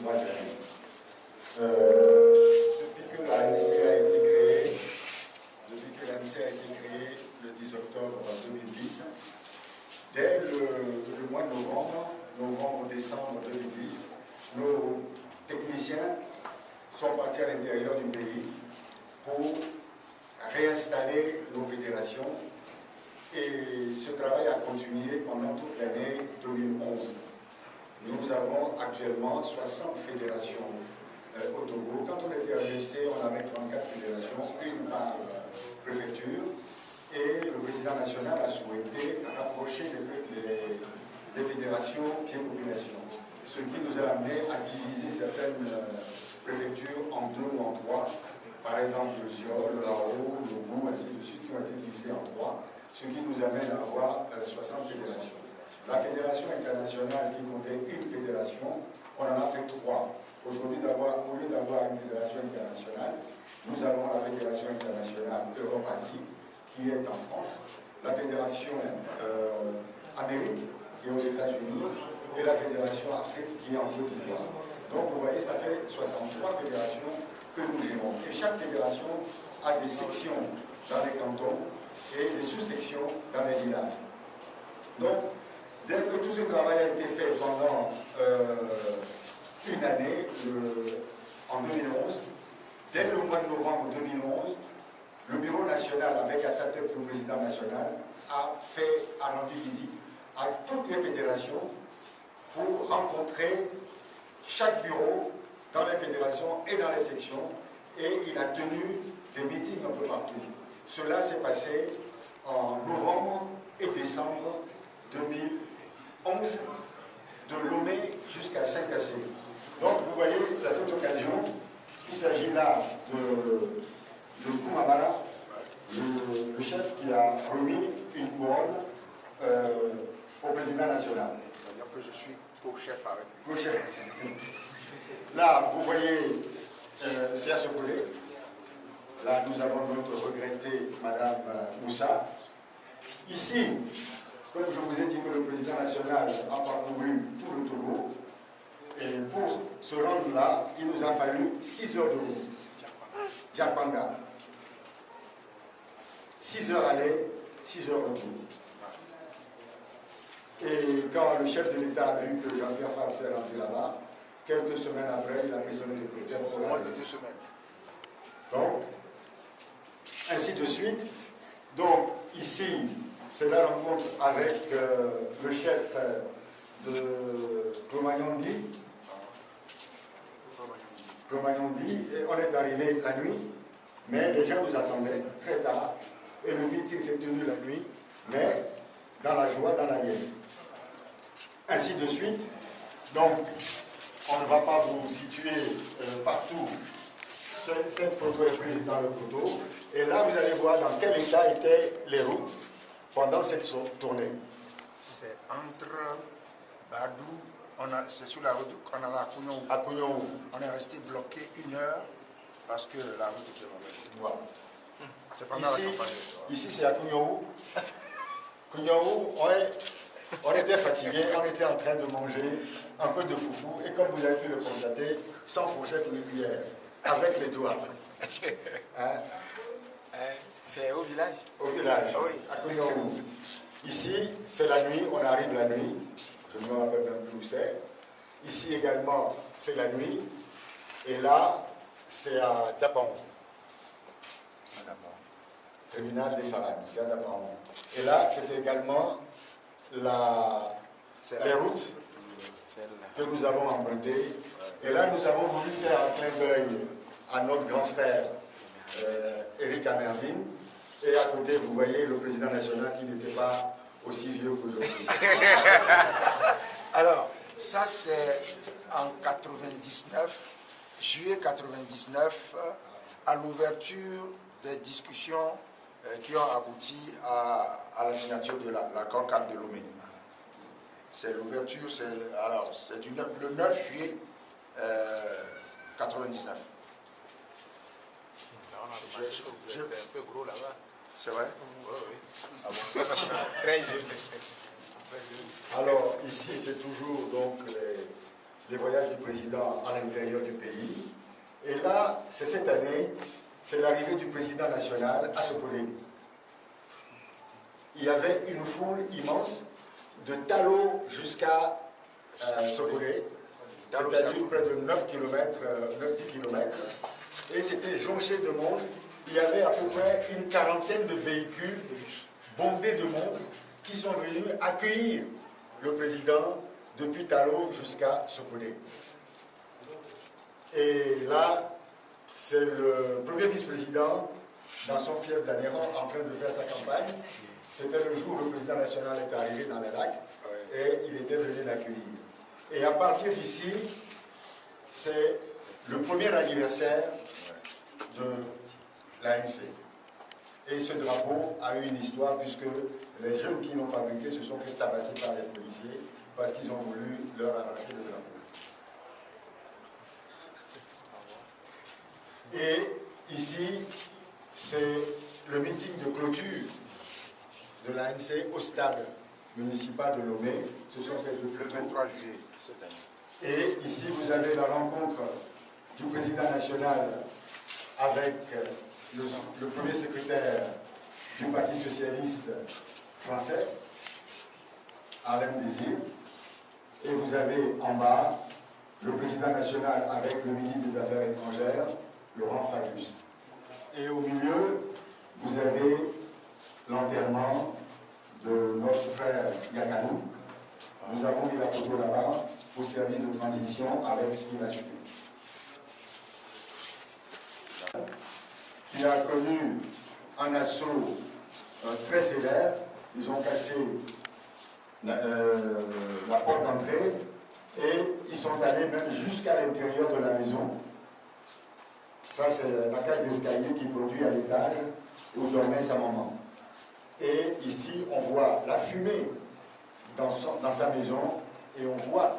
3 années. Depuis que l'ANC a été créée, le 10 octobre 2010, dès le mois de novembre-décembre 2010, nos techniciens sont partis à l'intérieur du pays pour réinstaller nos fédérations et ce travail a continué pendant toute l'année 2011. Nous avons actuellement 60 fédérations au Togo. Quand on était à l'UFC, on avait 34 fédérations, une par préfecture, et le président national a souhaité rapprocher les fédérations des populations, ce qui nous a amené à diviser certaines préfectures en 2 ou en 3, par exemple le Ziol, le Lao, le Gou, ainsi de suite, qui ont été divisés en 3, ce qui nous amène à avoir 60 fédérations. La fédération internationale qui comptait une fédération, on en a fait 3. Aujourd'hui, au lieu d'avoir une fédération internationale, nous avons la fédération internationale Europe-Asie, qui est en France, la fédération Amérique, qui est aux États-Unis, et la fédération Afrique, qui est en Côte d'Ivoire. Donc, vous voyez, ça fait 63 fédérations que nous gérons. Et chaque fédération a des sections dans les cantons et des sous-sections dans les villages. Donc, dès que tout ce travail a été fait pendant une année, en 2011, dès le mois de novembre 2011, le Bureau national, avec à sa tête le président national, a rendu visite à toutes les fédérations pour rencontrer chaque bureau dans les fédérations et dans les sections, et il a tenu des meetings un peu partout. Cela s'est passé en novembre et décembre 2011, de Lomé jusqu'à Saint-Cassé. Donc vous voyez, c'est à cette occasion, il s'agit là de Koumabala, le chef qui a remis une couronne au président national. C'est-à-dire que je suis co-chef avec lui. Co-chef. Là, vous voyez, c'est à ce côté. Là, nous avons notre regrettée Madame Moussa. Ici, comme je vous ai dit que le président national a parcouru tout le Togo, et pour se rendre là, il nous a fallu 6 heures de route. Japanga. 6 heures aller, 6 heures retour. Et quand le chef de l'État a vu que Jean-Pierre Fabre s'est rendu là-bas, quelques semaines après, il a pris son hélicoptère pour Moins de 2 semaines. Donc, ainsi de suite. Donc, ici, c'est la rencontre avec le chef de Clomagnondi. Et on est arrivé la nuit, mais les gens nous attendaient très tard. Et le meeting s'est tenu la nuit, mais dans la joie, dans la liesse. Ainsi de suite. Donc, on ne va pas vous situer partout. Cette photo est prise dans le couteau. Et là, vous allez voir dans quel état étaient les routes pendant cette tournée. C'est entre Badou, c'est sur la route, on allait à Kounioou. On est resté bloqué 1 heure parce que la route était mauvaise. Voilà. C'est pendant la campagne. Ici, c'est à Kounioou. Kounioou, on était fatigués, on était en train de manger un peu de foufou, et comme vous avez pu le constater, sans fourchette ni cuillère, avec les doigts. Hein? C'est au village? Au village, oui. À Kounioou. Ici, c'est la nuit, on arrive la nuit, je ne me rappelle même plus où c'est. Ici également, c'est la nuit, et là, c'est à Dapan. Terminal des Savanes, c'est à Dapan. Et là, c'était également les routes que nous avons empruntées. Et là, nous avons voulu faire un clin d'œil à notre grand frère Éric Amerdine. Et à côté, vous voyez le président national qui n'était pas aussi vieux qu'aujourd'hui. Alors, ça c'est en 99, juillet 99, à l'ouverture des discussions qui ont abouti à la signature de l'accord cadre de Lomé. C'est l'ouverture, c'est le 9 juillet 99. J'étais un peu gros là-bas. C'est vrai? Oui. Ah bon? Très jeune. Alors, ici, c'est toujours donc les voyages du président à l'intérieur du pays. Et là, c'est cette année, c'est l'arrivée du président national à Sokone. Il y avait une foule immense de Talo jusqu'à Sokone, c'est-à-dire près de 9 km, 9-10 km. Et c'était jonché de monde. Il y avait à peu près une quarantaine de véhicules bondés de monde qui sont venus accueillir le président depuis Talo jusqu'à Sokone. Et là, c'est le premier vice-président dans son fief d'Anéran en train de faire sa campagne. C'était le jour où le président national est arrivé dans les lacs et il était venu l'accueillir. Et à partir d'ici, c'est le premier anniversaire de l'ANC. Et ce drapeau a eu une histoire puisque les jeunes qui l'ont fabriqué se sont fait tabasser par les policiers parce qu'ils ont voulu leur arracher le drapeau. Et ici, c'est le meeting de clôture de l'ANC au stade municipal de Lomé. Ce sont ces deux photos. Le 23 juillet cette année. Et ici, vous avez la rencontre du président national avec le premier secrétaire du Parti socialiste français, Alain Désir. Et vous avez en bas le président national avec le ministre des Affaires étrangères, Laurent Fabius. Et au milieu, vous avez l'enterrement de notre frère Yakanou. Nous avons mis la photo là-bas pour servir de transition avec ce qui va suivre. Qui a connu un assaut très sévère. Ils ont cassé la porte d'entrée et ils sont allés même jusqu'à l'intérieur de la maison. Ça, c'est la cage d'escalier qui conduit à l'étage où dormait sa maman. Et ici, on voit la fumée dans sa maison et on voit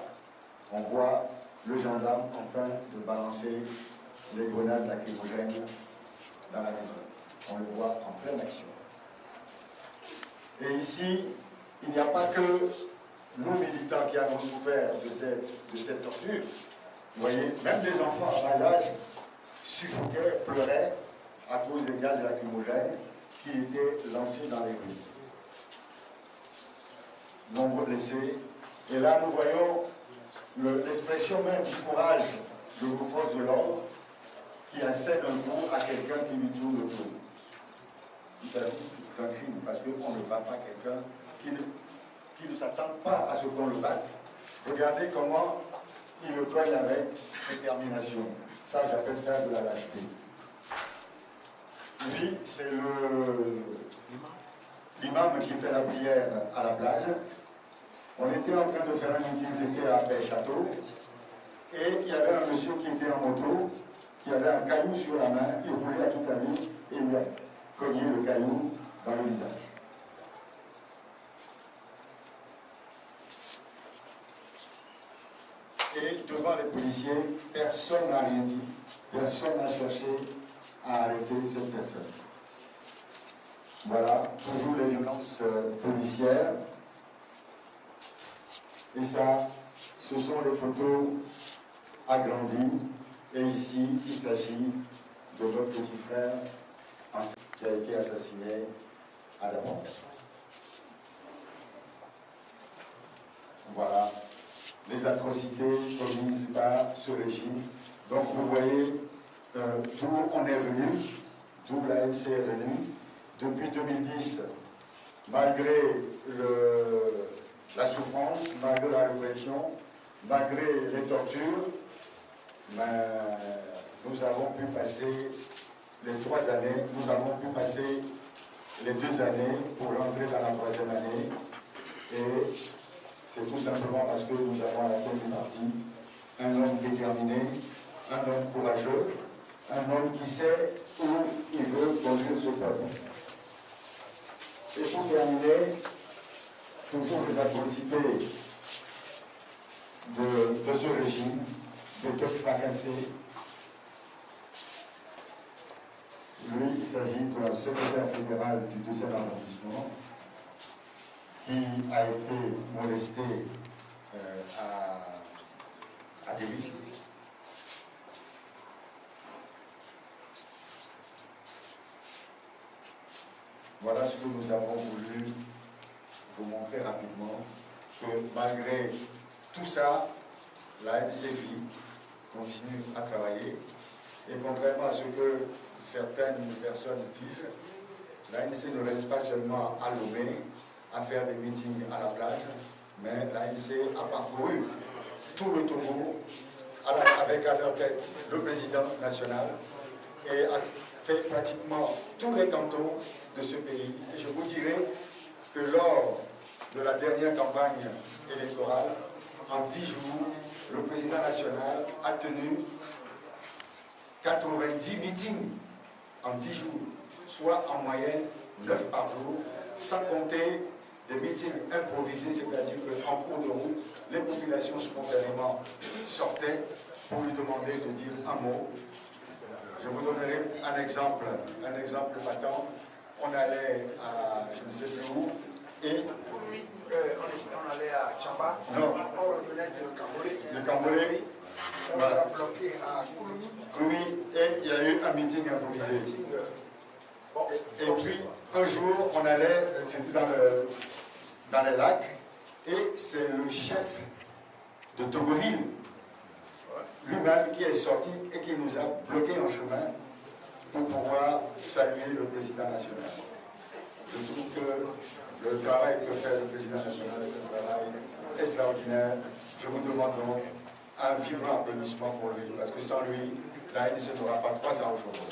le gendarme en train de balancer les grenades lacrymogènes dans la maison. On le voit en pleine action. Et ici, il n'y a pas que nous militants qui avons souffert de cette torture. Vous voyez, même les enfants à bas âge suffoquaient, pleuraient à cause des gaz lacrymogènes qui étaient lancés dans les rues. Nombreux blessés. Et là, nous voyons l'expression même du courage de nos forces de l'ordre qui assène un coup à quelqu'un qui lui tourne le dos. Il s'agit d'un crime parce qu'on ne bat pas quelqu'un qui ne s'attend pas à ce qu'on le batte. Regardez comment il le cogne avec détermination. Ça, j'appelle ça de la lâcheté. Lui, c'est l'imam qui fait la prière à la plage. On était en train de faire un meeting, c'était à Belchâteau, et il y avait un monsieur qui était en moto, qui avait un caillou sur la main, il roulait à toute allure et il lui a cogné le caillou dans le visage. Et devant les policiers, personne n'a rien dit, personne n'a cherché à arrêter cette personne. Voilà, toujours les violences policières. Et ça, ce sont les photos agrandies. Et ici, il s'agit de votre petit frère qui a été assassiné à Daban. Voilà les atrocités commises par ce régime. Donc vous voyez d'où on est venu, d'où l'ANC est venue. Depuis 2010, malgré la souffrance, malgré la répression, malgré les tortures, nous avons pu passer les 3 années, nous avons pu passer les 2 années pour rentrer dans la 3e année. Et c'est tout simplement parce que nous avons à la tête du parti un homme déterminé, un homme courageux, un homme qui sait où il veut conduire ce peuple. Et pour terminer, toujours les atrocités de ce régime, des peuples fracassés. Lui, il s'agit d'un secrétaire fédéral du 2e arrondissement qui a été molesté Aguirre. Voilà ce que nous avons voulu vous montrer rapidement, que malgré tout ça, la NCVI continue à travailler. Et contrairement à ce que certaines personnes disent, l'ANC ne reste pas seulement à Lomé, à faire des meetings à la plage, mais l'ANC a parcouru tout le Togo avec à leur tête le président national et a fait pratiquement tous les cantons de ce pays. Et je vous dirai que lors de la dernière campagne électorale, en 10 jours, le président national a tenu 90 meetings en 10 jours, soit en moyenne 9 par jour, sans compter des meetings improvisés, c'est-à-dire qu'en cours de route, les populations spontanément sortaient pour lui demander de dire un mot. Je vous donnerai un exemple patent. On allait à je ne sais plus où, et on allait à Tchamba, non, on revenait de Cambolé. de Cambolé, On nous a bloqué à Kouloumi. Kouloumi, et il y a eu un meeting improvisé. Et puis, un jour, on allait, c'était dans les lacs, et c'est le chef de Togoville lui-même qui est sorti et qui nous a bloqué en chemin pour pouvoir saluer le président national. Je trouve que le travail que fait le président national est un travail extraordinaire. Je vous demande donc un vibrant applaudissement pour lui, parce que sans lui, l'ANC n'aura pas 3 ans aujourd'hui.